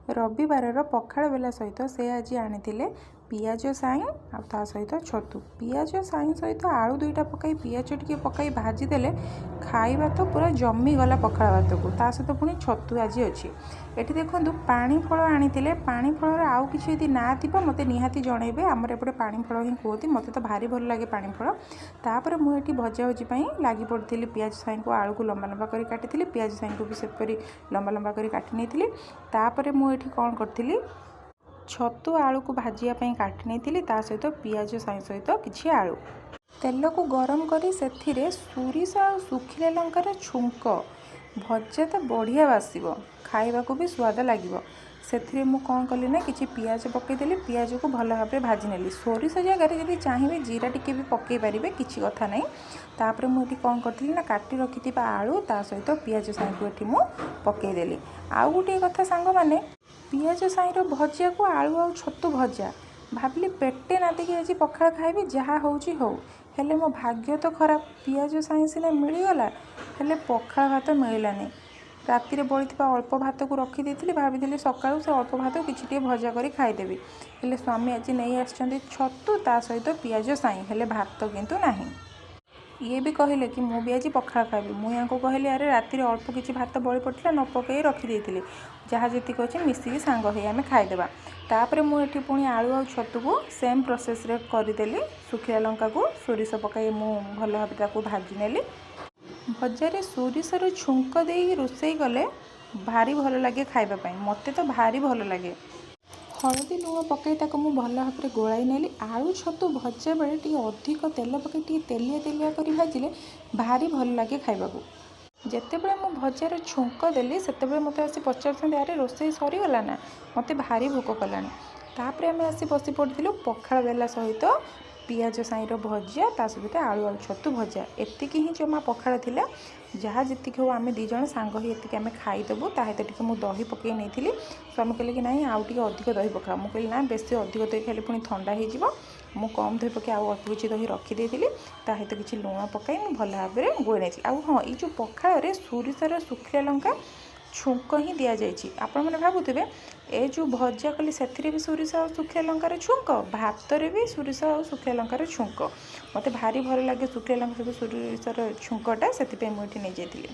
रविवार पखाड़ बेला सहित से आज आनी पियाज साई आ ता सहित छतु पियाज साई सहित आलू दुईटा पकाई पियाज टी पकाई भाजीदेले खाଇବା तो पूरा जमी गला पखाड़ भात को ता सहित पुणी छतु आज अच्छी एटी देखो पानी फल आनी पानी फल आउ कि ना थी मत निहाती जनइबे आमर एपटे पानी फल ही कहती मत तो भारी भल लगे पानी फल तापर मुझे भजा भुजी लगी पड़ी पियाज साई को आलू को लंबा लंबा कर काटी पियाज साई को भी सेपरी लंबा लंबा कर काटी नहीं तापर मुझे कौन करी छतु आलू को भाजियापाई काटी नहीं सहित पियाज साई सहित किसी आलू तेल को गरम करी से सोरिष और सुखिला लंकार छुंक भजा तो बढ़िया बासिब खाइबा को भी स्वाद लगे से मु कौन कली ना कि पियाज पकईदेली पियाज को भल भाव में भाजी नेली सोरिष जगह जब चाहिए जीरा टिके भी पकई पारे किसी कथा नहीं तापर मुझे कौन करी ना काटी रखि आलू ता सहित पियाज साई को ये मुझे पकईदेली आउ गोटे कथा सांग मैंने पियाज साईर भजा को आलू आ छतु भजा भाविली पेटे नातिकी आज पखाड़ खाइबी जहाँ होची हो हेले मो भाग्य तो खराब पियाज साई सीना मिलगला हेले पखाड़ भात मिललानी राति बड़ी अल्प भात को रखी भाभी सकाळू से अल्प भात किसी भजा कर खाईदेवी हेले स्वामी आज नहीं आछंती छतु ता सहित पियाज साई हेले भात किंतु नहीं ये भी कहले कि मु भी आज पखाड़ खाइबी मुझे कहली अरे राति अल्प किसी भात बड़ी पड़ा न पकई रखिदे जहाँ जी अच्छे मिसिकी सांग हो आम खाईदेवा तापर मुझे पुणी आलू आ छतु को सेम प्रोसेस रे करदेली सुखिला लंका को सोरिष पकई मु भल भाव भाजी नेली भजार सोरिषर छुंक दे रोसई गले भारी भल लगे खाइबापी मते तो भारी भल लगे हलदी लुण पकई मुझे भल भाव में गोलाई नेली आलू छतु भजा बेले टी अधिक तेल पकई तेलिया तेलिया कर भाजिले भारी भल लगे खाइबा जितेबले मु भजार छुंक देली से मत आसी पचार अरे रोसई सरीगला ना मत भारी भोक कलानी तापर आम आसी बसी पड़ू पखाड़ बेला सहित पियाज साईर भजा ता सहित आलू आलू छतु भजा एतिकी ही जमा पखाड़ थिला जहाँ जी हो आम दीज सांग ही एतिकी आम खाईदेबू ताहित टी मुझे दही पकई नहीं स्वामी कहले कि नाई आउ टे अधिक दही पका मुझे कहली ना बेसी अधिक दही खाली पुणी ठंडा हो मु कम दही पकई आउ अल्प किसी दही रखिदे ताहित किसी लुण पकई भल भाव में गोई नहीं आउ हाँ ये पखाड़ सोरिषर सुखिला लंका छुंक ही दि जाइए आपण मैंने भावुवे ए जो भजा कली से भी सोरिष और सुखिला लंकार छुंक भात भी सोरिष और सुखिला लंकार छुंक मत भारी भल लगे सुखिला लंका सहित सोरिषर छुंकटा से मुझे नहीं जाइए।